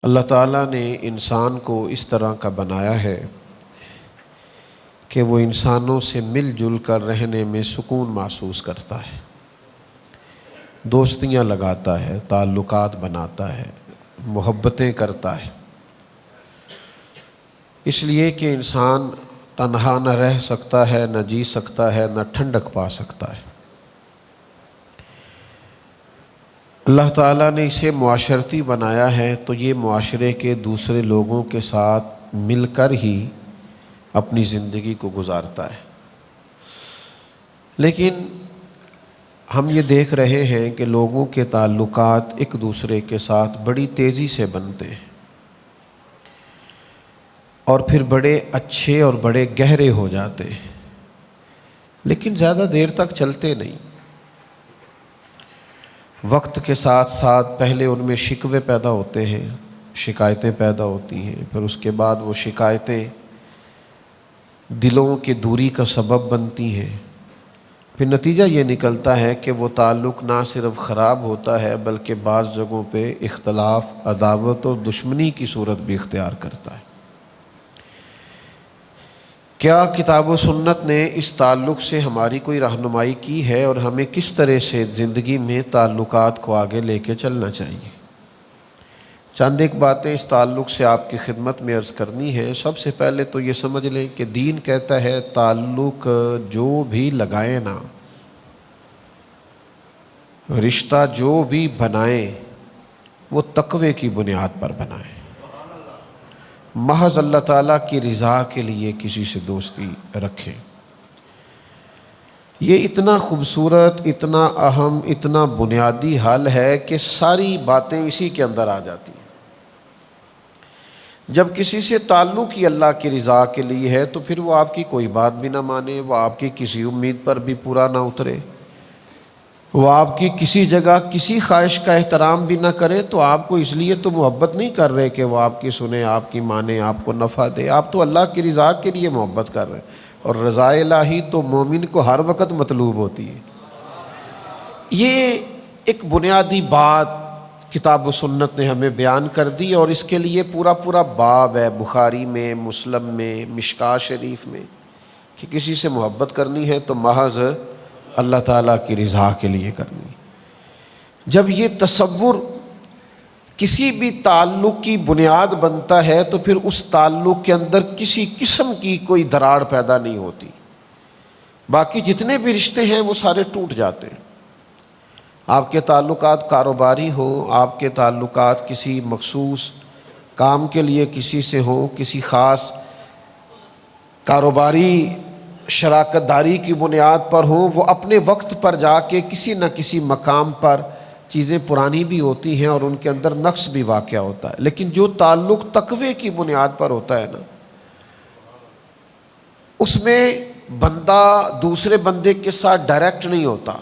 اللہ تعالیٰ نے انسان کو اس طرح کا بنایا ہے کہ وہ انسانوں سے مل جل کر رہنے میں سکون محسوس کرتا ہے، دوستیاں لگاتا ہے، تعلقات بناتا ہے، محبتیں کرتا ہے، اس لیے کہ انسان تنہا نہ رہ سکتا ہے، نہ جی سکتا ہے، نہ ٹھنڈک پا سکتا ہے۔ اللہ تعالیٰ نے اسے معاشرتی بنایا ہے تو یہ معاشرے کے دوسرے لوگوں کے ساتھ مل کر ہی اپنی زندگی کو گزارتا ہے۔ لیکن ہم یہ دیکھ رہے ہیں کہ لوگوں کے تعلقات ایک دوسرے کے ساتھ بڑی تیزی سے بنتے ہیں اور پھر بڑے اچھے اور بڑے گہرے ہو جاتے ہیں، لیکن زیادہ دیر تک چلتے نہیں۔ وقت کے ساتھ ساتھ پہلے ان میں شکوے پیدا ہوتے ہیں، شکایتیں پیدا ہوتی ہیں، پھر اس کے بعد وہ شکایتیں دلوں کی دوری کا سبب بنتی ہیں، پھر نتیجہ یہ نکلتا ہے کہ وہ تعلق نہ صرف خراب ہوتا ہے بلکہ بعض جگہوں پہ اختلاف، عداوت اور دشمنی کی صورت بھی اختیار کرتا ہے۔ کیا کتاب و سنت نے اس تعلق سے ہماری کوئی رہنمائی کی ہے اور ہمیں کس طرح سے زندگی میں تعلقات کو آگے لے کے چلنا چاہیے؟ چند ایک باتیں اس تعلق سے آپ کی خدمت میں عرض کرنی ہے۔ سب سے پہلے تو یہ سمجھ لیں کہ دین کہتا ہے تعلق جو بھی لگائیں نا، رشتہ جو بھی بنائیں وہ تقوی کی بنیاد پر بنائیں، محض اللہ تعالیٰ کی رضا کے لیے کسی سے دوستی رکھیں۔ یہ اتنا خوبصورت، اتنا اہم، اتنا بنیادی حل ہے کہ ساری باتیں اسی کے اندر آ جاتی ہیں۔ جب کسی سے تعلق ہی اللہ کی رضا کے لیے ہے تو پھر وہ آپ کی کوئی بات بھی نہ مانے، وہ آپ کی کسی امید پر بھی پورا نہ اترے، وہ آپ کی کسی جگہ کسی خواہش کا احترام بھی نہ کرے، تو آپ کو اس لیے تو محبت نہیں کر رہے کہ وہ آپ کی سنے، آپ کی مانے، آپ کو نفع دے، آپ تو اللہ کی رضا کے لیے محبت کر رہے ہیں، اور رضا الہی تو مومن کو ہر وقت مطلوب ہوتی ہے۔ یہ ایک بنیادی بات کتاب و سنت نے ہمیں بیان کر دی، اور اس کے لیے پورا پورا باب ہے بخاری میں، مسلم میں، مشکاہ شریف میں، کہ کسی سے محبت کرنی ہے تو محض اللہ تعالیٰ کی رضا کے لیے کرنی۔ جب یہ تصور کسی بھی تعلق کی بنیاد بنتا ہے تو پھر اس تعلق کے اندر کسی قسم کی کوئی دراڑ پیدا نہیں ہوتی، باقی جتنے بھی رشتے ہیں وہ سارے ٹوٹ جاتے ہیں۔ آپ کے تعلقات کاروباری ہوں، آپ کے تعلقات کسی مخصوص کام کے لیے کسی سے ہوں، کسی خاص کاروباری شراکت داری کی بنیاد پر ہوں، وہ اپنے وقت پر جا کے کسی نہ کسی مقام پر چیزیں پرانی بھی ہوتی ہیں اور ان کے اندر نقص بھی واقع ہوتا ہے، لیکن جو تعلق تقوی کی بنیاد پر ہوتا ہے نا، اس میں بندہ دوسرے بندے کے ساتھ ڈائریکٹ نہیں ہوتا،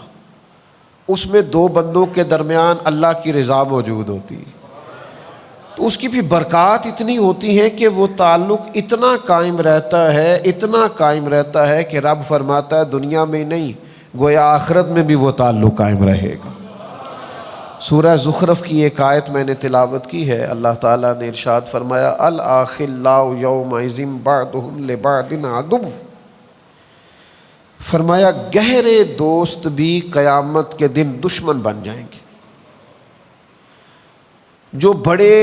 اس میں دو بندوں کے درمیان اللہ کی رضا موجود ہوتی ہے، تو اس کی بھی برکات اتنی ہوتی ہے کہ وہ تعلق اتنا قائم رہتا ہے، اتنا قائم رہتا ہے کہ رب فرماتا ہے دنیا میں نہیں گویا آخرت میں بھی وہ تعلق قائم رہے گا۔ سورہ زخرف کی ایک آیت میں نے تلاوت کی ہے، اللہ تعالیٰ نے ارشاد فرمایا الاخلاء یومئذ بعضهم لبعض عدو، فرمایا گہرے دوست بھی قیامت کے دن دشمن بن جائیں گے۔ جو بڑے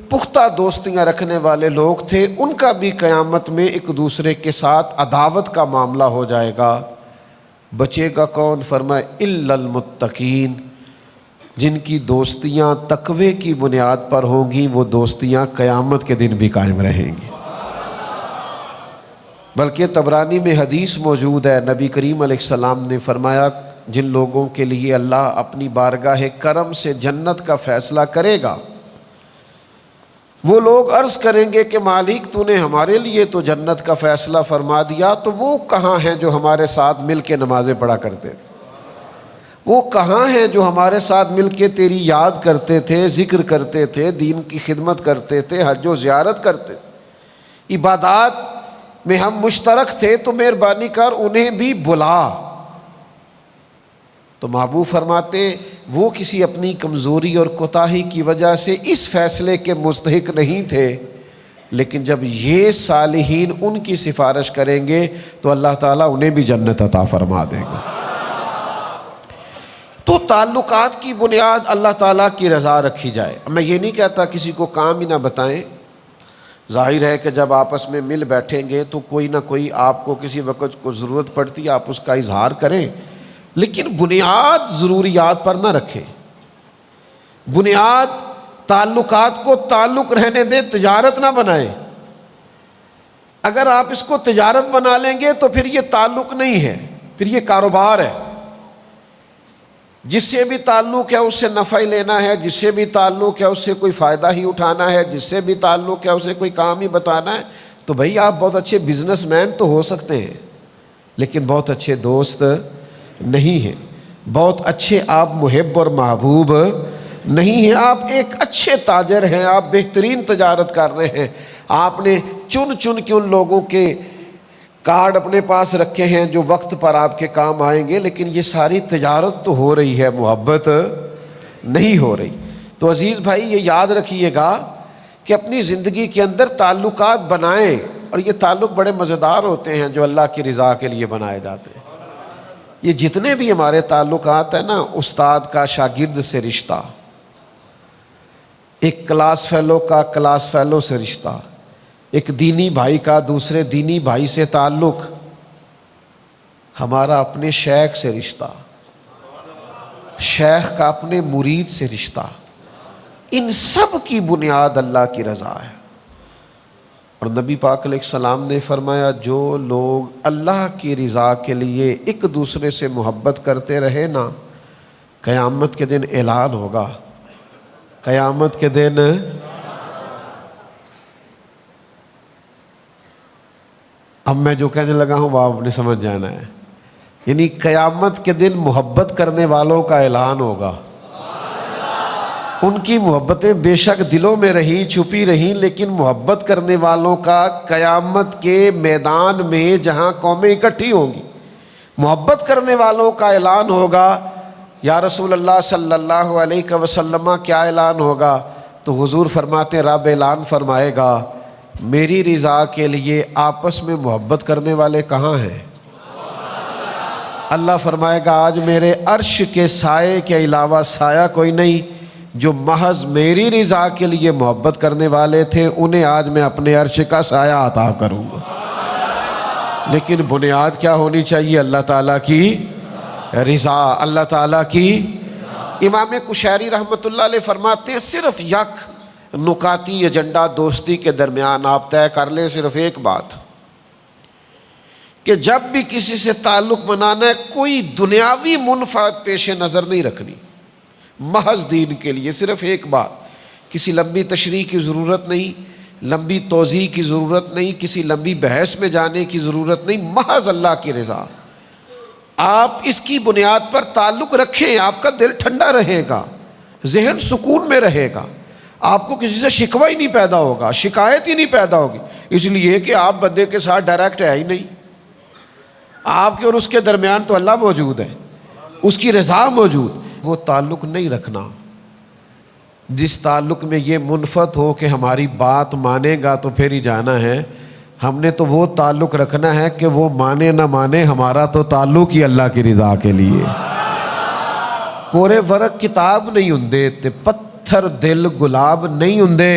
پختہ دوستیاں رکھنے والے لوگ تھے ان کا بھی قیامت میں ایک دوسرے کے ساتھ عداوت کا معاملہ ہو جائے گا۔ بچے گا کون؟ فرمایا الا المتقین، جن کی دوستیاں تقوی کی بنیاد پر ہوں گی وہ دوستیاں قیامت کے دن بھی قائم رہیں گی۔ بلکہ طبرانی میں حدیث موجود ہے، نبی کریم علیہ السلام نے فرمایا جن لوگوں کے لیے اللہ اپنی بارگاہ کرم سے جنت کا فیصلہ کرے گا، وہ لوگ عرض کریں گے کہ مالک تو نے ہمارے لیے تو جنت کا فیصلہ فرما دیا، تو وہ کہاں ہیں جو ہمارے ساتھ مل کے نمازیں پڑھا کرتے تھے؟ وہ کہاں ہیں جو ہمارے ساتھ مل کے تیری یاد کرتے تھے، ذکر کرتے تھے، دین کی خدمت کرتے تھے، حج و زیارت کرتے تھے، عبادات میں ہم مشترک تھے، تو مہربانی کر انہیں بھی بلا۔ تو محبوب فرماتے وہ کسی اپنی کمزوری اور کوتاہی کی وجہ سے اس فیصلے کے مستحق نہیں تھے، لیکن جب یہ صالحین ان کی سفارش کریں گے تو اللہ تعالیٰ انہیں بھی جنت عطا فرما دے گا۔ تو تعلقات کی بنیاد اللہ تعالیٰ کی رضا رکھی جائے۔ میں یہ نہیں کہتا کسی کو کام ہی نہ بتائیں، ظاہر ہے کہ جب آپس میں مل بیٹھیں گے تو کوئی نہ کوئی آپ کو کسی وقت کو ضرورت پڑتی ہے، آپ اس کا اظہار کریں، لیکن بنیاد ضروریات پر نہ رکھیں۔ بنیاد تعلقات کو تعلق رہنے دیں، تجارت نہ بنائیں۔ اگر آپ اس کو تجارت بنا لیں گے تو پھر یہ تعلق نہیں ہے، پھر یہ کاروبار ہے۔ جس سے بھی تعلق ہے اس سے نفع ہی لینا ہے، جس سے بھی تعلق ہے اس سے کوئی فائدہ ہی اٹھانا ہے، جس سے بھی تعلق ہے اسے کوئی کام ہی بتانا ہے، تو بھئی آپ بہت اچھے بزنس مین تو ہو سکتے ہیں لیکن بہت اچھے دوست نہیں ہیں، بہت اچھے آپ محب اور محبوب نہیں ہیں۔ آپ ایک اچھے تاجر ہیں، آپ بہترین تجارت کر رہے ہیں، آپ نے چن چن کے ان لوگوں کے کارڈ اپنے پاس رکھے ہیں جو وقت پر آپ کے کام آئیں گے، لیکن یہ ساری تجارت تو ہو رہی ہے، محبت نہیں ہو رہی۔ تو عزیز بھائی یہ یاد رکھیے گا کہ اپنی زندگی کے اندر تعلقات بنائیں، اور یہ تعلق بڑے مزیدار ہوتے ہیں جو اللہ کی رضا کے لیے بنائے جاتے ہیں۔ یہ جتنے بھی ہمارے تعلقات ہیں نا، استاد کا شاگرد سے رشتہ، ایک کلاس فیلو کا کلاس فیلو سے رشتہ، ایک دینی بھائی کا دوسرے دینی بھائی سے تعلق، ہمارا اپنے شیخ سے رشتہ، شیخ کا اپنے مرید سے رشتہ، ان سب کی بنیاد اللہ کی رضا ہے۔ اور نبی پاک علیہ السلام نے فرمایا جو لوگ اللہ کی رضا کے لیے ایک دوسرے سے محبت کرتے رہے نا، قیامت کے دن اعلان ہوگا، قیامت کے دن اب میں جو کہنے لگا ہوں وہ آپ نے سمجھ جانا ہے، یعنی قیامت کے دن محبت کرنے والوں کا اعلان ہوگا۔ ان کی محبتیں بے شک دلوں میں رہی چھپی رہیں، لیکن محبت کرنے والوں کا قیامت کے میدان میں جہاں قومیں اکٹھی ہوں گی، محبت کرنے والوں کا اعلان ہوگا۔ یا رسول اللہ صلی اللہ علیہ وسلم کیا اعلان ہوگا؟ تو حضور فرماتے ہیں رب اعلان فرمائے گا میری رضا کے لیے آپس میں محبت کرنے والے کہاں ہیں؟ اللہ فرمائے گا آج میرے عرش کے سائے کے علاوہ سایہ کوئی نہیں، جو محض میری رضا کے لیے محبت کرنے والے تھے انہیں آج میں اپنے عرش کا سایہ عطا کروں گا۔ لیکن بنیاد کیا ہونی چاہیے؟ اللہ تعالیٰ کی رضا، اللہ تعالیٰ کی۔ امام کشیری رحمۃ اللہ علیہ فرماتے ہیں صرف یک نکاتی ایجنڈا دوستی کے درمیان آپ طے کر لیں، صرف ایک بات کہ جب بھی کسی سے تعلق بنانا ہے کوئی دنیاوی منفعت پیش نظر نہیں رکھنی، محض دین کے لیے صرف ایک بات، کسی لمبی تشریح کی ضرورت نہیں، لمبی توضیح کی ضرورت نہیں، کسی لمبی بحث میں جانے کی ضرورت نہیں، محض اللہ کی رضا۔ آپ اس کی بنیاد پر تعلق رکھیں، آپ کا دل ٹھنڈا رہے گا، ذہن سکون میں رہے گا، آپ کو کسی سے شکوہ ہی نہیں پیدا ہوگا، شکایت ہی نہیں پیدا ہوگی، اس لیے کہ آپ بندے کے ساتھ ڈائریکٹ ہے ہی نہیں، آپ کے اور اس کے درمیان تو اللہ موجود ہے، اس کی رضا موجود۔ وہ تعلق نہیں رکھنا جس تعلق میں یہ منفعت ہو کہ ہماری بات مانے گا تو پھر ہی جانا ہے، ہم نے تو وہ تعلق رکھنا ہے کہ وہ مانے نہ مانے ہمارا تو تعلق ہی اللہ کی رضا کے لیے۔ کورے ورق کتاب نہیں ہوندے تے پتھر دل گلاب نہیں ہوندے،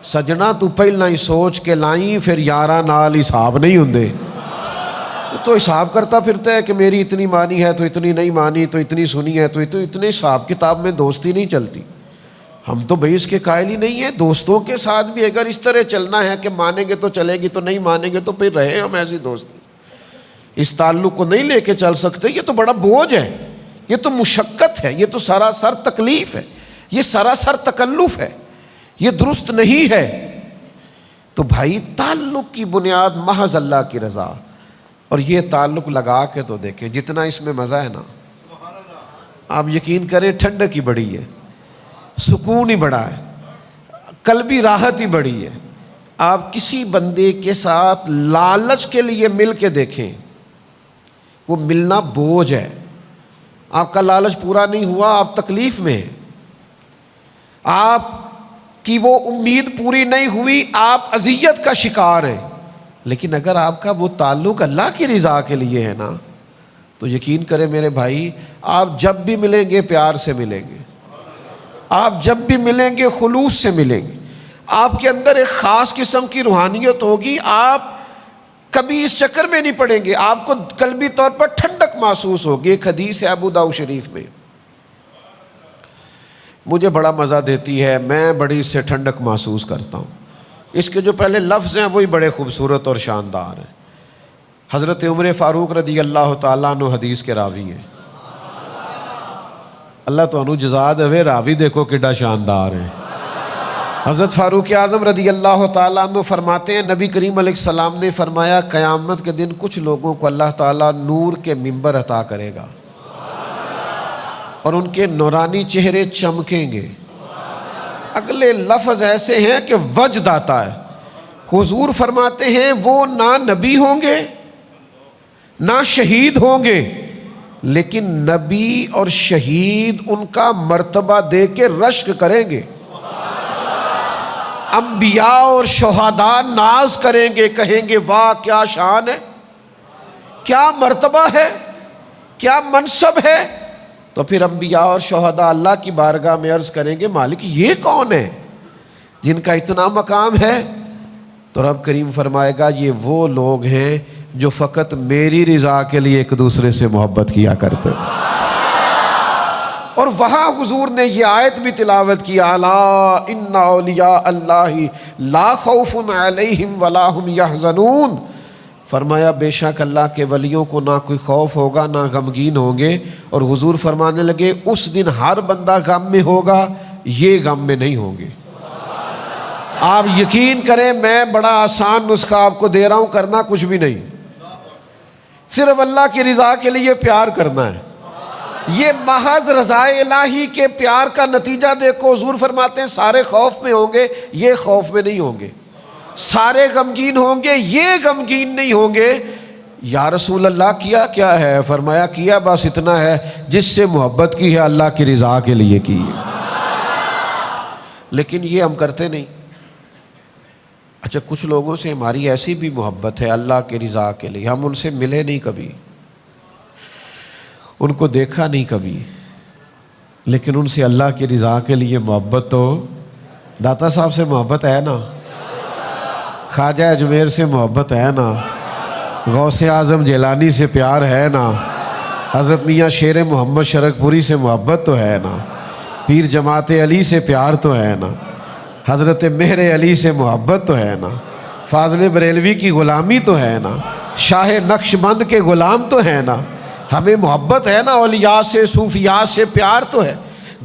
سجنا تو پہلا ہی سوچ کے لائیں پھر یاراں نال حساب نہیں ہوندے۔ تو حساب کرتا پھرتا ہے کہ میری اتنی مانی ہے تو اتنی نہیں مانی، تو اتنی سنی ہے تو اتنے حساب کتاب میں دوستی نہیں چلتی۔ ہم تو بھئی اس کے قائل ہی نہیں ہیں، دوستوں کے ساتھ بھی اگر اس طرح چلنا ہے کہ مانیں گے تو چلے گی، تو نہیں مانیں گے تو پھر رہے ہم ایسی دوستی، اس تعلق کو نہیں لے کے چل سکتے۔ یہ تو بڑا بوجھ ہے، یہ تو مشقت ہے، یہ تو سراسر تکلیف ہے، یہ سراسر تکلف ہے، یہ درست نہیں ہے۔ تو بھائی تعلق کی بنیاد محض اللہ کی رضا، اور یہ تعلق لگا کے تو دیکھیں جتنا اس میں مزہ ہے نا، آپ یقین کریں ٹھنڈک ہی بڑی ہے، سکون ہی بڑا ہے، قلبی راحت ہی بڑی ہے۔ آپ کسی بندے کے ساتھ لالچ کے لیے مل کے دیکھیں، وہ ملنا بوجھ ہے، آپ کا لالچ پورا نہیں ہوا، آپ تکلیف میں ہیں، آپ کی وہ امید پوری نہیں ہوئی، آپ اذیت کا شکار ہیں۔ لیکن اگر آپ کا وہ تعلق اللہ کی رضا کے لیے ہے نا، تو یقین کریں میرے بھائی، آپ جب بھی ملیں گے پیار سے ملیں گے، آپ جب بھی ملیں گے خلوص سے ملیں گے، آپ کے اندر ایک خاص قسم کی روحانیت ہوگی، آپ کبھی اس چکر میں نہیں پڑیں گے، آپ کو قلبی طور پر ٹھنڈک محسوس ہوگی۔ ایک حدیث ہے ابو داؤد شریف میں، مجھے بڑا مزہ دیتی ہے، میں بڑی اس سے ٹھنڈک محسوس کرتا ہوں۔ اس کے جو پہلے لفظ ہیں وہی بڑے خوبصورت اور شاندار ہیں۔ حضرت عمر فاروق رضی اللہ تعالیٰ عنہ حدیث کے راوی ہیں۔ اللہ تو انو جزا دے، راوی دیکھو کڈا شاندار ہے۔ حضرت فاروق اعظم رضی اللہ تعالیٰ عنہ فرماتے ہیں، نبی کریم علیہ السلام نے فرمایا قیامت کے دن کچھ لوگوں کو اللہ تعالیٰ نور کے منبر عطا کرے گا اور ان کے نورانی چہرے چمکیں گے۔ اگلے لفظ ایسے ہیں کہ وجد آتا ہے۔ حضور فرماتے ہیں وہ نہ نبی ہوں گے نہ شہید ہوں گے، لیکن نبی اور شہید ان کا مرتبہ دے کے رشک کریں گے، انبیاء اور شہداء ناز کریں گے، کہیں گے واہ کیا شان ہے، کیا مرتبہ ہے، کیا منصب ہے۔ تو پھر انبیاء اور شہداء اللہ کی بارگاہ میں عرض کریں گے مالک یہ کون ہے جن کا اتنا مقام ہے؟ تو رب کریم فرمائے گا یہ وہ لوگ ہیں جو فقط میری رضا کے لیے ایک دوسرے سے محبت کیا کرتے ہیں۔ اور وہاں حضور نے یہ آیت بھی تلاوت کی، الا ان اولیاء اللہ لا خوف علیہم ولا هم یحزنون، فرمایا بے شک اللہ کے ولیوں کو نہ کوئی خوف ہوگا نہ غمگین ہوں گے۔ اور حضور فرمانے لگے اس دن ہر بندہ غم میں ہوگا، یہ غم میں نہیں ہوں گے۔ آپ یقین کریں میں بڑا آسان نسخہ آپ کو دے رہا ہوں، کرنا کچھ بھی نہیں، صرف اللہ کی رضا کے لیے پیار کرنا ہے۔ یہ محض رضا الہی کے پیار کا نتیجہ دیکھو۔ حضور فرماتے ہیں سارے خوف میں ہوں گے، یہ خوف میں نہیں ہوں گے، سارے غمگین ہوں گے، یہ غمگین نہیں ہوں گے۔ یا رسول اللہ کیا کیا ہے؟ فرمایا کیا بس اتنا ہے جس سے محبت کی ہے اللہ کی رضا کے لیے کی ہے۔ لیکن یہ ہم کرتے نہیں۔ اچھا کچھ لوگوں سے ہماری ایسی بھی محبت ہے اللہ کی رضا کے لیے، ہم ان سے ملے نہیں کبھی، ان کو دیکھا نہیں کبھی، لیکن ان سے اللہ کی رضا کے لیے محبت تو داتا صاحب سے محبت ہے نا، خواجہ اجمیر سے محبت ہے نا، غوث اعظم جیلانی سے پیار ہے نا، حضرت میاں شیر محمد شرک پوری سے محبت تو ہے نا، پیر جماعت علی سے پیار تو ہے نا، حضرت مہر علی سے محبت تو ہے نا، فاضل بریلوی کی غلامی تو ہے نا، شاہ نقشبند کے غلام تو ہے نا، ہمیں محبت ہے نا، اولیاء سے صوفیاء سے پیار تو ہے۔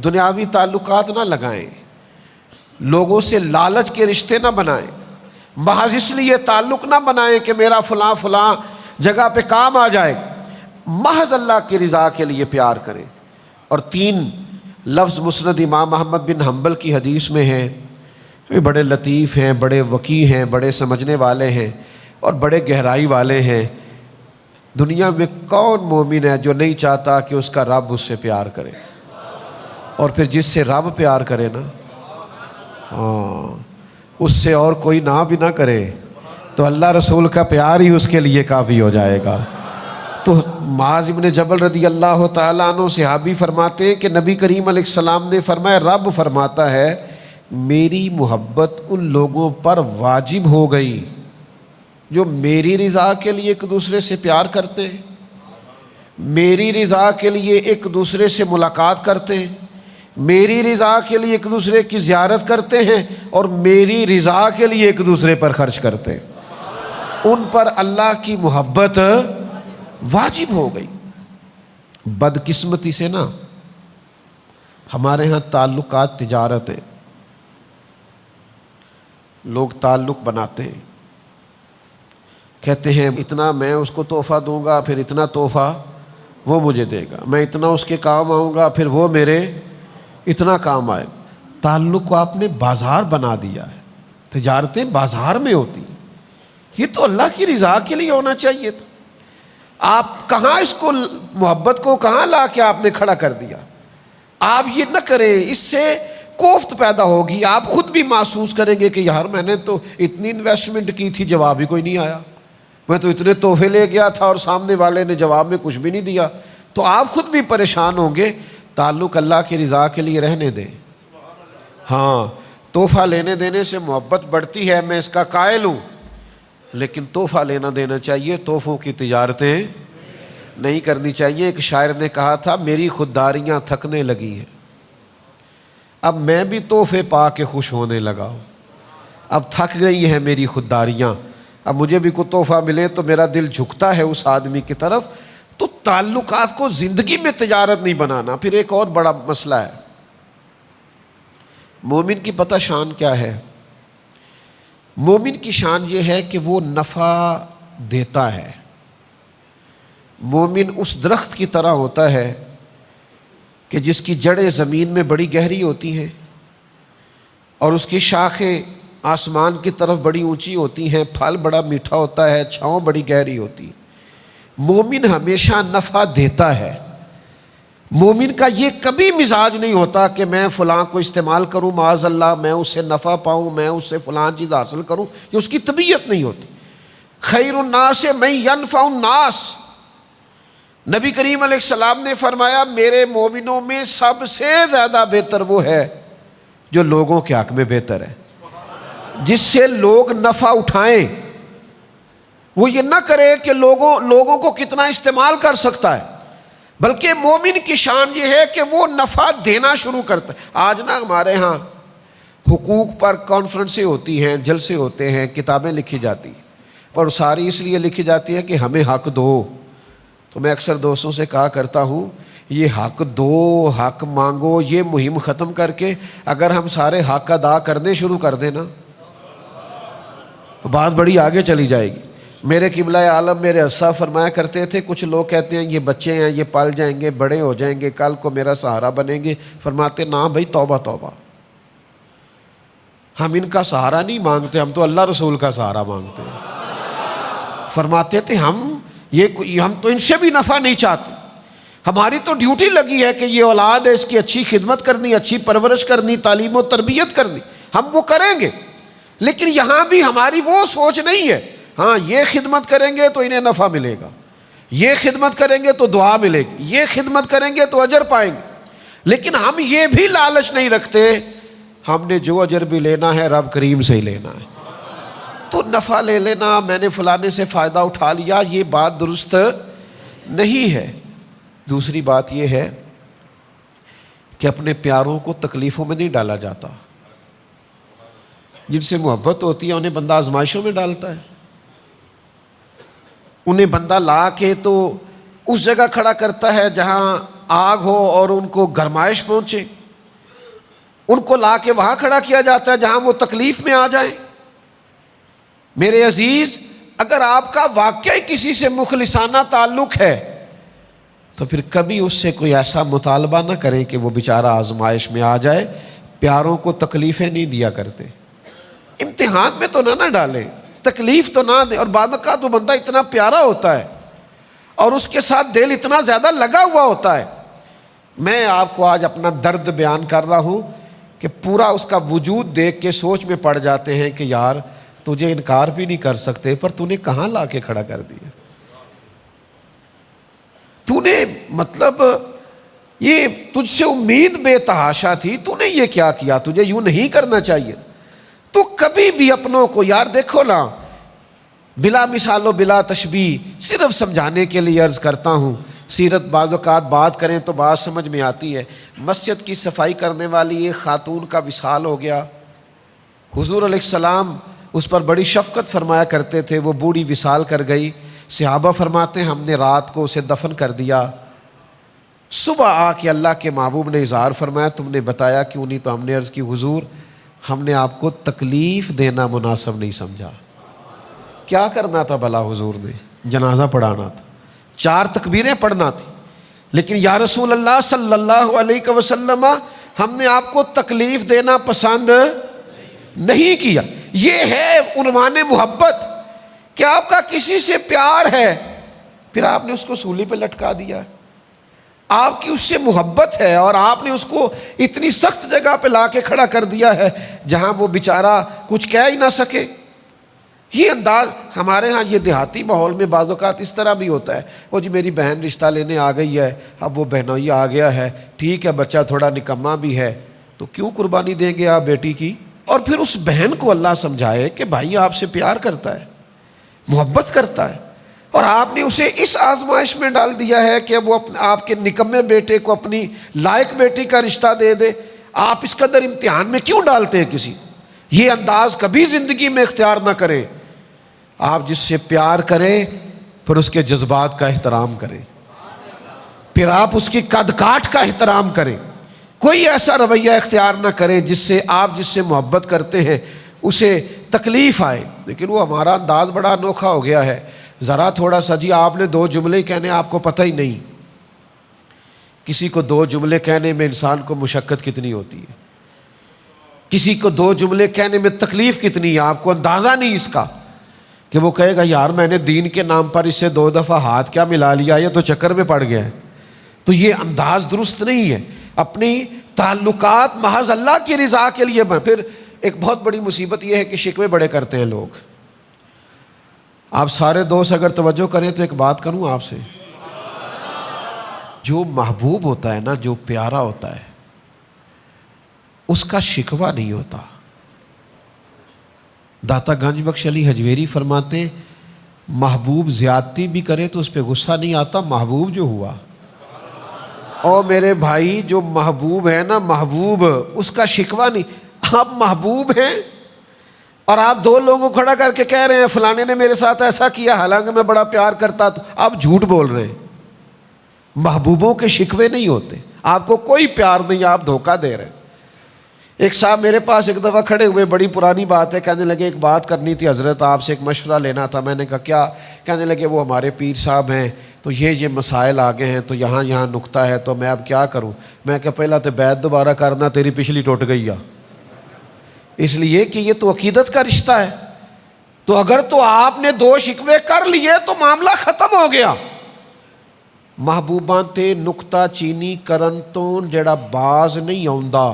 دنیاوی تعلقات نہ لگائیں، لوگوں سے لالچ کے رشتے نہ بنائیں، محض اس لیے تعلق نہ بنائیں کہ میرا فلاں فلاں جگہ پہ کام آ جائے، محض اللہ کی رضا کے لیے پیار کریں۔ اور 3 لفظ مسند امام احمد بن حنبل کی حدیث میں ہیں، یہ بڑے لطیف ہیں، بڑے وقی ہیں، بڑے سمجھنے والے ہیں اور بڑے گہرائی والے ہیں۔ دنیا میں کون مومن ہے جو نہیں چاہتا کہ اس کا رب اس سے پیار کرے، اور پھر جس سے رب پیار کرے نا اس سے اور کوئی نہ بھی نہ کرے تو اللہ رسول کا پیار ہی اس کے لیے کافی ہو جائے گا۔ تو معاذ بن جبل رضی اللہ تعالیٰ عنہ صحابی فرماتے ہیں کہ نبی کریم علیہ السلام نے فرمایا رب فرماتا ہے میری محبت ان لوگوں پر واجب ہو گئی جو میری رضا کے لیے ایک دوسرے سے پیار کرتے ہیں، میری رضا کے لیے ایک دوسرے سے ملاقات کرتے ہیں، میری رضا کے لیے ایک دوسرے کی زیارت کرتے ہیں، اور میری رضا کے لیے ایک دوسرے پر خرچ کرتے ہیں۔ ان پر اللہ کی محبت واجب ہو گئی۔ بدقسمتی سے نا ہمارے ہاں تعلقات تجارت ہے، لوگ تعلق بناتے ہیں، کہتے ہیں اتنا میں اس کو تحفہ دوں گا پھر اتنا تحفہ وہ مجھے دے گا، میں اتنا اس کے کام آؤں گا پھر وہ میرے اتنا کام آئے۔ تعلق کو آپ نے بازار بنا دیا ہے، تجارتیں بازار میں ہوتی ہیں، یہ تو اللہ کی رضا کے لیے ہونا چاہیے تھا۔ آپ کہاں اس کو محبت کو کہاں لا کے آپ نے کھڑا کر دیا؟ آپ یہ نہ کریں، اس سے کوفت پیدا ہوگی، آپ خود بھی محسوس کریں گے کہ یار میں نے تو اتنی انویسٹمنٹ کی تھی، جواب ہی کوئی نہیں آیا، میں تو اتنے تحفے لے گیا تھا اور سامنے والے نے جواب میں کچھ بھی نہیں دیا، تو آپ خود بھی پریشان ہوں گے۔ تعلق اللہ کی رضا کے لیے رہنے دیں۔ ہاں، تحفہ لینے دینے سے محبت بڑھتی ہے، میں اس کا قائل ہوں، لیکن تحفہ لینا دینا چاہیے، تحفوں کی تجارتیں نہیں کرنی چاہیے۔ ایک شاعر نے کہا تھا میری خودداریاں تھکنے لگی ہیں، اب میں بھی تحفے پا کے خوش ہونے لگا ہوں، اب تھک گئی ہیں میری خودداریاں، اب مجھے بھی کوئی تحفہ ملے تو میرا دل جھکتا ہے اس آدمی کی طرف۔ تو تعلقات کو زندگی میں تجارت نہیں بنانا۔ پھر ایک اور بڑا مسئلہ ہے، مومن کی پتہ شان کیا ہے؟ مومن کی شان یہ ہے کہ وہ نفع دیتا ہے۔ مومن اس درخت کی طرح ہوتا ہے کہ جس کی جڑیں زمین میں بڑی گہری ہوتی ہیں اور اس کی شاخیں آسمان کی طرف بڑی اونچی ہوتی ہیں، پھل بڑا میٹھا ہوتا ہے، چھاؤں بڑی گہری ہوتی ہے۔ مومن ہمیشہ نفع دیتا ہے۔ مومن کا یہ کبھی مزاج نہیں ہوتا کہ میں فلاں کو استعمال کروں، معاذ اللہ میں اس سے نفع پاؤں، میں اس سے فلاں چیز حاصل کروں، یہ اس کی طبیعت نہیں ہوتی۔ خیر الناس من ینفع الناس، نبی کریم علیہ السلام نے فرمایا میرے مومنوں میں سب سے زیادہ بہتر وہ ہے جو لوگوں کے حق میں بہتر ہے، جس سے لوگ نفع اٹھائیں۔ وہ یہ نہ کرے کہ لوگوں کو کتنا استعمال کر سکتا ہے، بلکہ مومن کی شان یہ ہے کہ وہ نفع دینا شروع کرتا ہے۔ آج نا ہمارے ہاں حقوق پر کانفرنسیں ہوتی ہیں، جلسے ہوتے ہیں، کتابیں لکھی جاتی ہیں، اور ساری اس لیے لکھی جاتی ہے کہ ہمیں حق دو۔ تو میں اکثر دوستوں سے کہا کرتا ہوں یہ حق دو، حق مانگو، یہ مہم ختم کر کے اگر ہم سارے حق ادا کرنے شروع کر دیں نا تو بات بڑی آگے چلی جائے گی۔ میرے قبلہ عالم میرے اسا فرمایا کرتے تھے، کچھ لوگ کہتے ہیں یہ بچے ہیں، یہ پل جائیں گے، بڑے ہو جائیں گے، کل کو میرا سہارا بنیں گے۔ فرماتے نا بھائی، توبہ توبہ، ہم ان کا سہارا نہیں مانگتے، ہم تو اللہ رسول کا سہارا مانگتے ہیں۔ فرماتے تھے ہم تو ان سے بھی نفع نہیں چاہتے، ہماری تو ڈیوٹی لگی ہے کہ یہ اولاد ہے، اس کی اچھی خدمت کرنی، اچھی پرورش کرنی، تعلیم و تربیت کرنی، ہم وہ کریں گے۔ لیکن یہاں بھی ہماری وہ سوچ نہیں ہے، ہاں یہ خدمت کریں گے تو انہیں نفع ملے گا، یہ خدمت کریں گے تو دعا ملے گی، یہ خدمت کریں گے تو اجر پائیں گے۔ لیکن ہم یہ بھی لالچ نہیں رکھتے، ہم نے جو اجر بھی لینا ہے رب کریم سے ہی لینا ہے۔ تو نفع لے لینا، میں نے فلانے سے فائدہ اٹھا لیا، یہ بات درست نہیں ہے۔ دوسری بات یہ ہے کہ اپنے پیاروں کو تکلیفوں میں نہیں ڈالا جاتا۔ جن سے محبت ہوتی ہے انہیں بندہ آزمائشوں میں ڈالتا ہے، انہیں بندہ لا کے تو اس جگہ کھڑا کرتا ہے جہاں آگ ہو اور ان کو گرمائش پہنچے، ان کو لا کے وہاں کھڑا کیا جاتا ہے جہاں وہ تکلیف میں آ جائیں۔ میرے عزیز، اگر آپ کا واقعی کسی سے مخلصانہ تعلق ہے تو پھر کبھی اس سے کوئی ایسا مطالبہ نہ کریں کہ وہ بیچارہ آزمائش میں آ جائے۔ پیاروں کو تکلیفیں نہیں دیا کرتے، امتحان میں تو نہ ڈالیں، تکلیف تو نہ دیں۔ اور بعد کا تو بندہ اتنا پیارا ہوتا ہے اور اس کے ساتھ دل اتنا زیادہ لگا ہوا ہوتا ہے۔ میں آپ کو آج اپنا درد بیان کر رہا ہوں کہ پورا اس کا وجود دیکھ کے سوچ میں پڑ جاتے ہیں کہ یار تجھے انکار بھی نہیں کر سکتے، پر تو نے کہاں لا کے کھڑا کر دیا؟ تو نے مطلب یہ تجھ سے امید بے تحاشا تھی، تو نے یہ کیا کیا؟ تجھے یوں نہیں کرنا چاہیے۔ تو کبھی بھی اپنوں کو، یار دیکھو نا، بلا مثال و بلا تشبیہ، صرف سمجھانے کے لیے عرض کرتا ہوں، سیرت بعض اوقات بات کریں تو بات سمجھ میں آتی ہے۔ مسجد کی صفائی کرنے والی ایک خاتون کا وصال ہو گیا، حضور علیہ السلام اس پر بڑی شفقت فرمایا کرتے تھے، وہ بوڑھی وصال کر گئی۔ صحابہ فرماتے ہیں ہم نے رات کو اسے دفن کر دیا، صبح آ کے اللہ کے محبوب نے اظہار فرمایا تم نے بتایا کیوں نہیں؟ تو ہم نے عرض کی حضور ہم نے آپ کو تکلیف دینا مناسب نہیں سمجھا۔ کیا کرنا تھا بھلا حضور نے؟ جنازہ پڑھانا تھا، 4 تکبیریں پڑھنا تھی، لیکن یا رسول اللہ صلی اللہ علیہ وسلم ہم نے آپ کو تکلیف دینا پسند نہیں کیا۔ یہ ہے عنوان محبت کہ آپ کا کسی سے پیار ہے پھر آپ نے اس کو سولی پہ لٹکا دیا. آپ کی اس سے محبت ہے اور آپ نے اس کو اتنی سخت جگہ پہ لا کے کھڑا کر دیا ہے جہاں وہ بیچارہ کچھ کہہ ہی نہ سکے. یہ انداز ہمارے ہاں یہ دیہاتی ماحول میں بعض اوقات اس طرح بھی ہوتا ہے. وہ جی میری بہن رشتہ لینے آ گئی ہے, اب وہ بہنوئی آ گیا ہے, ٹھیک ہے بچہ تھوڑا نکما بھی ہے, تو کیوں قربانی دیں گے آپ بیٹی کی؟ اور پھر اس بہن کو اللہ سمجھائے کہ بھائی آپ سے پیار کرتا ہے, محبت کرتا ہے, اور آپ نے اسے اس آزمائش میں ڈال دیا ہے کہ وہ آپ کے نکمے بیٹے کو اپنی لائق بیٹی کا رشتہ دے دے. آپ اس قدر امتحان میں کیوں ڈالتے ہیں کسی؟ یہ انداز کبھی زندگی میں اختیار نہ کریں. آپ جس سے پیار کریں پھر اس کے جذبات کا احترام کریں, پھر آپ اس کی قد کاٹ کا احترام کریں. کوئی ایسا رویہ اختیار نہ کریں جس سے آپ جس سے محبت کرتے ہیں اسے تکلیف آئے. لیکن وہ ہمارا انداز بڑا انوکھا ہو گیا ہے. ذرا تھوڑا سا جی آپ نے 2 جملے کہنے, آپ کو پتہ ہی نہیں کسی کو 2 جملے کہنے میں انسان کو مشقت کتنی ہوتی ہے, کسی کو 2 جملے کہنے میں تکلیف کتنی ہے. آپ کو اندازہ نہیں اس کا کہ وہ کہے گا یار میں نے دین کے نام پر اس سے 2 دفعہ ہاتھ کیا ملا لیا, یہ تو چکر میں پڑ گیا ہے. تو یہ انداز درست نہیں ہے. اپنی تعلقات محض اللہ کی رضا کے لیے پھر ایک بہت بڑی مصیبت یہ ہے کہ شکوے بڑے کرتے ہیں لوگ. آپ سارے دوست اگر توجہ کریں تو ایک بات کروں آپ سے, جو محبوب ہوتا ہے نا, جو پیارا ہوتا ہے, اس کا شکوہ نہیں ہوتا. داتا گنج بخش علی حجویری فرماتے محبوب زیادتی بھی کرے تو اس پہ غصہ نہیں آتا, محبوب جو ہوا. اور میرے بھائی جو محبوب ہے نا, محبوب, اس کا شکوہ نہیں. آپ محبوب ہیں اور آپ 2 لوگوں کو کھڑا کر کے کہہ رہے ہیں فلانے نے میرے ساتھ ایسا کیا حالانکہ میں بڑا پیار کرتا, تو آپ جھوٹ بول رہے ہیں. محبوبوں کے شکوے نہیں ہوتے, آپ کو کوئی پیار نہیں, آپ دھوکہ دے رہے ہیں. ایک صاحب میرے پاس ایک دفعہ کھڑے ہوئے, بڑی پرانی بات ہے, کہنے لگے ایک بات کرنی تھی حضرت, آپ سے ایک مشورہ لینا تھا. میں نے کہا کیا؟ کہنے لگے وہ ہمارے پیر صاحب ہیں تو یہ مسائل آگے ہیں, تو یہاں نکتہ ہے, تو میں اب کیا کروں؟ میں کہا پہلا تو بیعت دوبارہ کرنا, تیری پچھلی ٹوٹ گئی ہے. اس لیے کہ یہ تو عقیدت کا رشتہ ہے. تو اگر تو آپ نے 2 شکوے کر لیے تو معاملہ ختم ہو گیا. محبوباں تے نکتہ چینی کرن تو جڑا باز نہیں آوندا.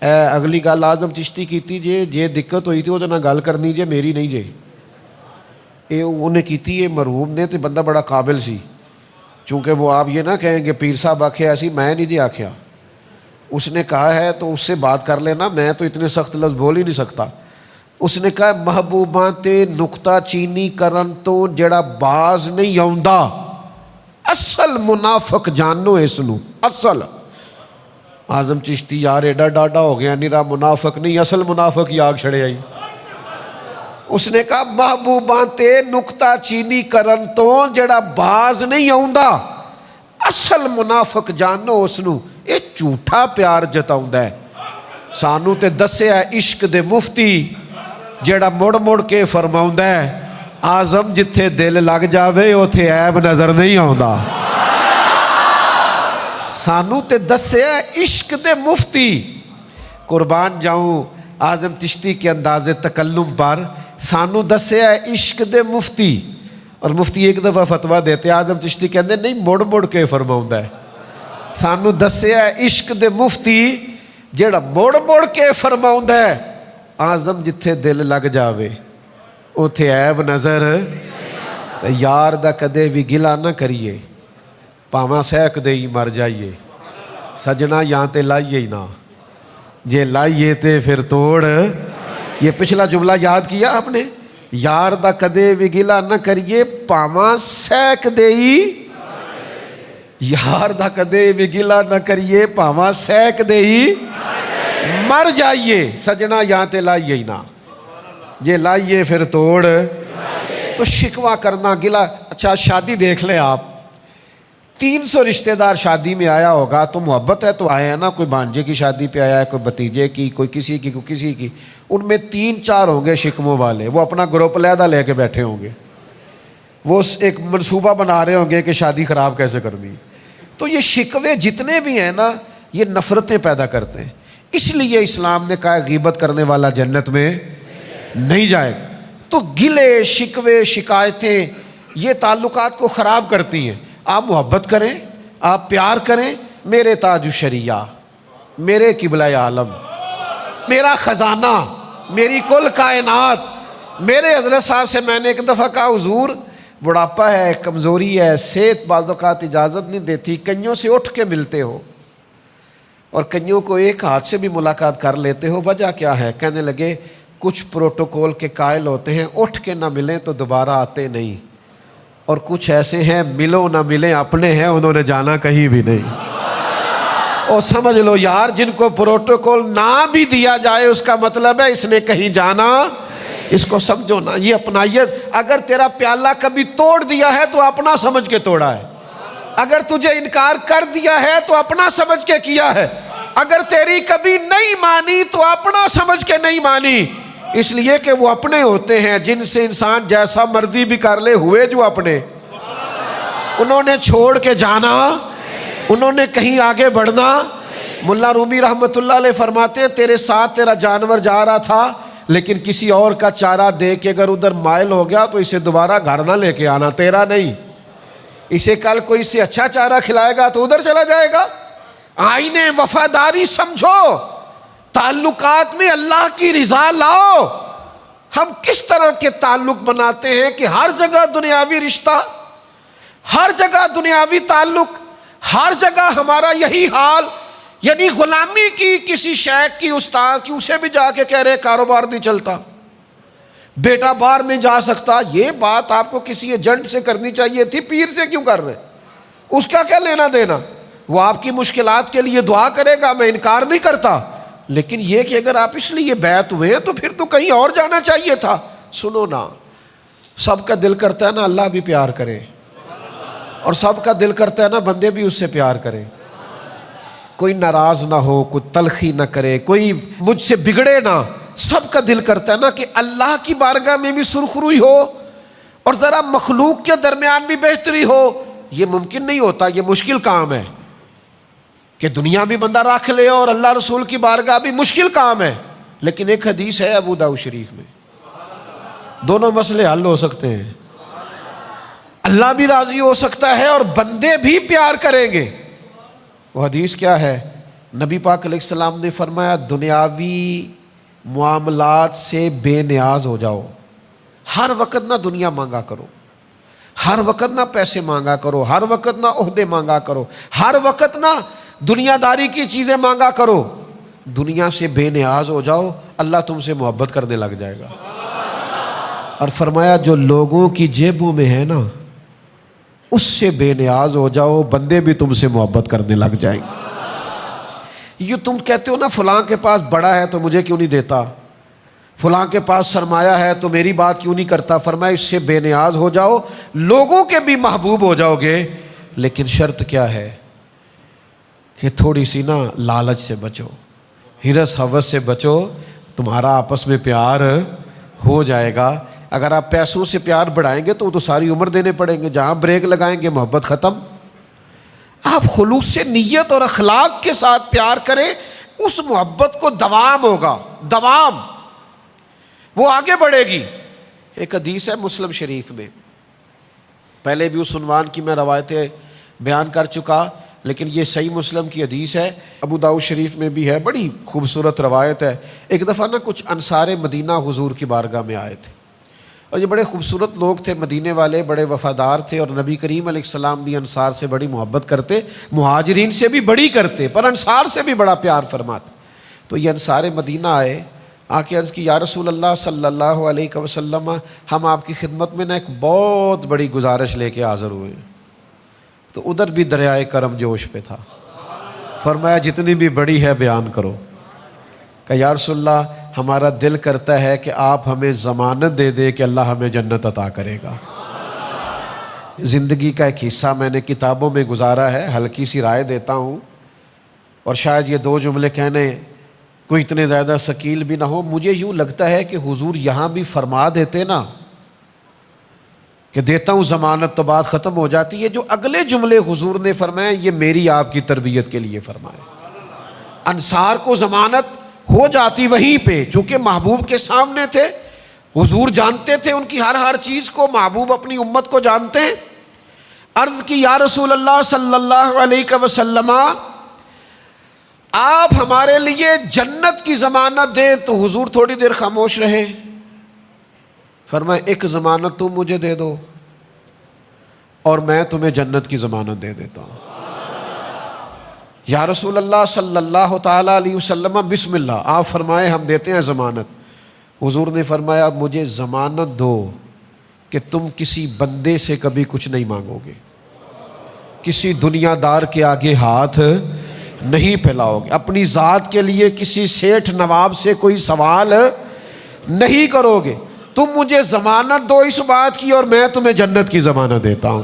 اگلی گل آزم چشتی کیتی جے دقت ہوئی تھی وہ نہ گل کرنی جے, میری نہیں جے. یہ انہیں کیتی ہے مرحوم نے, تو بندہ بڑا قابل سی, چونکہ وہ آپ یہ نہ کہیں کہ پیر صاحب آکھے ایسی, میں نہیں جی آکھیا. اس نے کہا ہے تو اس سے بات کر لینا, میں تو اتنے سخت لفظ بول ہی نہیں سکتا. اس نے کہا محبوباں تے نکتہ چینی کرن تو جڑا باز نہیں آوندا, اصل منافق جانو اس نو, اصل. آزم چشتی یار ایڈا ڈاڈا ہو گیا, نیرا منافق نہیں, اصل منافق ہی آگ چھڑے آئی. اس نے کہا محبوباں تے نکتہ چینی کرن تو جڑا باز نہیں آوندا, اصل منافق جانو اس نو, یہ جھوٹا پیار جتاؤندا ہے. سانو تے دسیا عشق دے مفتی جڑا مڑ مڑ کے فرماؤندا ہے آزم جتھے دل لگ جاوے اوتھے عیب نظر نہیں آوندا. سانو تے دسیا عشق دے مفتی. قربان جاؤں اعظم چشتی کے انداز تکلم پر, سانو دسیا عشق دے مفتی. اور مفتی ایک دفعہ فتویٰ دیتے, اعظم چشتی کہندے نہیں مڑ مڑ کے فرماؤندا ہے. سانو دسیا عشق دے مفتی جڑا مڑ مڑ کے فرماؤندا ہے اعظم جتھے دل لگ جاوے اوتھے عیب نظر. یار دا کدے بھی گلا نہ کریے, پاواں سہک دے ہی مر جائیے. سجنا یہاں تے لائیے ہی نہ, جے لائیے تے پھر توڑ. یہ پچھلا جملہ یاد کیا آپ نے, یار دا کدے بھی گلا نہ کریے پاواں سہک دے ہی. یار دا کدے بھی گلا نہ کریے پاواں سہک دے ہی مر جائیے. سجنا یہاں تے لائیے ہی نہ, جے لائیے پھر توڑ. تو شکوہ کرنا, گلا. اچھا شادی دیکھ لیں آپ, 300 رشتہ دار شادی میں آیا ہوگا, تو محبت ہے تو آئے ہیں نا. کوئی بھانجے کی شادی پہ آیا ہے, کوئی بھتیجے کی, کوئی کسی کی, کوئی کسی کی. ان میں 3-4 ہوں گے شکموں والے, وہ اپنا گروپ علیحدہ لے کے بیٹھے ہوں گے, وہ ایک منصوبہ بنا رہے ہوں گے کہ شادی خراب کیسے کرنی. تو یہ شکوے جتنے بھی ہیں نا, یہ نفرتیں پیدا کرتے ہیں. اس لیے اسلام نے کہا غیبت کرنے والا جنت میں نہیں جائے گا. تو گلے شکوے شکایتیں یہ تعلقات کو خراب کرتی ہیں۔ آپ محبت کریں، آپ پیار کریں، میرے تاج الشریعہ، میرے قبلہ عالم، میرا خزانہ، میری کل کائنات۔ میرے حضرت صاحب سے میں نے ایک دفعہ کہا حضور بڑھاپا ہے، کمزوری ہے، صحت بعض اوقات اجازت نہیں دیتی، کئیوں سے اٹھ کے ملتے ہو اور کئیوں کو ایک ہاتھ سے بھی ملاقات کر لیتے ہو، وجہ کیا ہے؟ کہنے لگے کچھ پروٹوکول کے قائل ہوتے ہیں، اٹھ کے نہ ملیں تو دوبارہ آتے نہیں، اور کچھ ایسے ہیں ملو نہ ملیں اپنے ہیں، انہوں نے جانا کہیں بھی نہیں۔ اور سمجھ لو یار، جن کو پروٹوکول نہ بھی دیا جائے اس کا مطلب ہے اس نے کہیں جانا، اس کو سمجھو نا، یہ اپنائیت۔ اگر تیرا پیالہ کبھی توڑ دیا ہے تو اپنا سمجھ کے توڑا ہے، اگر تجھے انکار کر دیا ہے تو اپنا سمجھ کے کیا ہے، اگر تیری کبھی نہیں مانی تو اپنا سمجھ کے نہیں مانی، اس لیے کہ وہ اپنے ہوتے ہیں جن سے انسان جیسا مرضی بھی کر لے، ہوئے جو اپنے، انہوں نے چھوڑ کے جانا، انہوں نے کہیں آگے بڑھنا۔ ملا رومی رحمت اللہ علیہ فرماتے ہیں تیرے ساتھ تیرا جانور جا رہا تھا لیکن کسی اور کا چارہ دے کے اگر ادھر مائل ہو گیا تو اسے دوبارہ گھر نہ لے کے آنا، تیرا نہیں، اسے کل کوئی سے اچھا چارہ کھلائے گا تو ادھر چلا جائے گا۔ آئین وفاداری سمجھو، تعلقات میں اللہ کی رضا لاؤ۔ ہم کس طرح کے تعلق بناتے ہیں کہ ہر جگہ دنیاوی رشتہ، ہر جگہ دنیاوی تعلق، ہر جگہ ہمارا یہی حال، یعنی غلامی کی کسی شیخ کی، استاد کی، اسے بھی جا کے کہہ رہے کاروبار نہیں چلتا، بیٹا باہر نہیں جا سکتا۔ یہ بات آپ کو کسی ایجنٹ سے کرنی چاہیے تھی، پیر سے کیوں کر رہے؟ اس کا کیا لینا دینا؟ وہ آپ کی مشکلات کے لیے دعا کرے گا، میں انکار نہیں کرتا، لیکن یہ کہ اگر آپ اس لیے بیعت ہوئے ہیں تو پھر تو کہیں اور جانا چاہیے تھا۔ سنو نا، سب کا دل کرتا ہے نا اللہ بھی پیار کرے، اور سب کا دل کرتا ہے نا بندے بھی اس سے پیار کریں، کوئی ناراض نہ ہو، کوئی تلخی نہ کرے، کوئی مجھ سے بگڑے نہ۔ سب کا دل کرتا ہے نا کہ اللہ کی بارگاہ میں بھی سرخروئی ہو اور ذرا مخلوق کے درمیان بھی بہتری ہو۔ یہ ممکن نہیں ہوتا، یہ مشکل کام ہے کہ دنیا بھی بندہ رکھ لے اور اللہ رسول کی بارگاہ بھی، مشکل کام ہے۔ لیکن ایک حدیث ہے ابو داؤد شریف میں، دونوں مسئلے حل ہو سکتے ہیں، اللہ بھی راضی ہو سکتا ہے اور بندے بھی پیار کریں گے۔ وہ حدیث کیا ہے؟ نبی پاک علیہ السلام نے فرمایا دنیاوی معاملات سے بے نیاز ہو جاؤ، ہر وقت نہ دنیا مانگا کرو، ہر وقت نہ پیسے مانگا کرو، ہر وقت نہ عہدے مانگا کرو، ہر وقت نہ دنیا داری کی چیزیں مانگا کرو، دنیا سے بے نیاز ہو جاؤ، اللہ تم سے محبت کرنے لگ جائے گا۔ اور فرمایا جو لوگوں کی جیبوں میں ہے نا اس سے بے نیاز ہو جاؤ، بندے بھی تم سے محبت کرنے لگ جائیں گے۔ یہ تم کہتے ہو نا فلاں کے پاس بڑا ہے تو مجھے کیوں نہیں دیتا، فلاں کے پاس سرمایہ ہے تو میری بات کیوں نہیں کرتا، فرمایا اس سے بے نیاز ہو جاؤ، لوگوں کے بھی محبوب ہو جاؤ گے، لیکن شرط کیا ہے کہ تھوڑی سی نا لالچ سے بچو، ہرس ہوس سے بچو، تمہارا آپس میں پیار ہو جائے گا۔ اگر آپ پیسوں سے پیار بڑھائیں گے تو وہ تو ساری عمر دینے پڑیں گے، جہاں بریک لگائیں گے محبت ختم۔ آپ خلوص سے نیت اور اخلاق کے ساتھ پیار کریں، اس محبت کو دوام ہوگا، دوام، وہ آگے بڑھے گی۔ ایک حدیث ہے مسلم شریف میں، پہلے بھی اس عنوان کی میں روایتیں بیان کر چکا، لیکن یہ صحیح مسلم کی حدیث ہے، ابو داؤد شریف میں بھی ہے، بڑی خوبصورت روایت ہے۔ ایک دفعہ نا کچھ انصار مدینہ حضور کی بارگاہ میں آئے تھے، اور یہ بڑے خوبصورت لوگ تھے، مدینے والے، بڑے وفادار تھے، اور نبی کریم علیہ السلام بھی انصار سے بڑی محبت کرتے، مہاجرین سے بھی بڑی کرتے، پر انصار سے بھی بڑا پیار فرماتے۔ تو یہ انصار مدینہ آئے، آ کے عرض کی یا رسول اللہ صلی اللہ علیہ وسلم، ہم آپ کی خدمت میں نا ایک بہت بڑی گزارش لے کے حاضر ہوئے ہیں۔ تو ادھر بھی دریائے کرم جوش پہ تھا، فرمایا جتنی بھی بڑی ہے بیان کرو۔ کہ یا رسول اللہ ہمارا دل کرتا ہے کہ آپ ہمیں ضمانت دے دے کہ اللہ ہمیں جنت عطا کرے گا۔ زندگی کا ایک حصہ میں نے کتابوں میں گزارا ہے، ہلکی سی رائے دیتا ہوں، اور شاید یہ دو جملے کہنے کوئی اتنے زیادہ ثقیل بھی نہ ہو۔ مجھے یوں لگتا ہے کہ حضور یہاں بھی فرما دیتے نا کہ دیتا ہوں ضمانت تو بات ختم ہو جاتی ہے، جو اگلے جملے حضور نے فرمائے یہ میری آپ کی تربیت کے لیے فرمائے۔ انصار کو ضمانت ہو جاتی وہیں پہ، چونکہ محبوب کے سامنے تھے، حضور جانتے تھے ان کی ہر چیز کو، محبوب اپنی امت کو جانتے ہیں۔ عرض کی یا رسول اللہ صلی اللہ علیہ وسلم آپ ہمارے لیے جنت کی ضمانت دیں، تو حضور تھوڑی دیر خاموش رہے، فرمایا ایک ضمانت تم مجھے دے دو اور میں تمہیں جنت کی ضمانت دے دیتا ہوں۔ یا رسول اللہ صلی اللہ تعالیٰ علیہ وسلم بسم اللہ، آپ فرمائے ہم دیتے ہیں ضمانت۔ حضور نے فرمایا مجھے ضمانت دو کہ تم کسی بندے سے کبھی کچھ نہیں مانگو گے، کسی دنیا دار کے آگے ہاتھ نہیں پھیلاؤ گے، اپنی ذات کے لیے کسی سیٹھ نواب سے کوئی سوال نہیں کرو گے، تم مجھے ضمانت دو اس بات کی اور میں تمہیں جنت کی ضمانت دیتا ہوں۔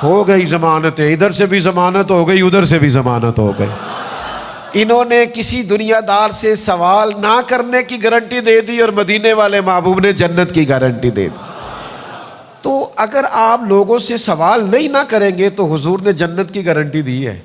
ہو گئی ضمانتیں، ادھر سے بھی ضمانت ہو گئی، ادھر سے بھی ضمانت ہو گئی۔ انہوں نے کسی دنیا دار سے سوال نہ کرنے کی گارنٹی دے دی اور مدینے والے محبوب نے جنت کی گارنٹی دے دی۔ تو اگر آپ لوگوں سے سوال نہیں نہ کریں گے تو حضور نے جنت کی گارنٹی دی ہے۔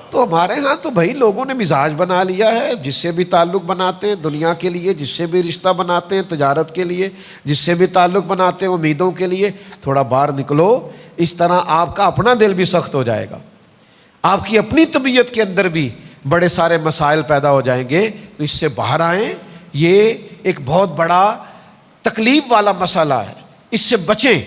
تو ہمارے ہاں تو بھائی لوگوں نے مزاج بنا لیا ہے، جس سے بھی تعلق بناتے ہیں دنیا کے لیے، جس سے بھی رشتہ بناتے ہیں تجارت کے لیے، جس سے بھی تعلق بناتے ہیں امیدوں کے لیے، تھوڑا باہر نکلو، اس طرح آپ کا اپنا دل بھی سخت ہو جائے گا، آپ کی اپنی طبیعت کے اندر بھی بڑے سارے مسائل پیدا ہو جائیں گے۔ تو اس سے باہر آئیں، یہ ایک بہت بڑا تکلیف والا مسئلہ ہے، اس سے بچیں۔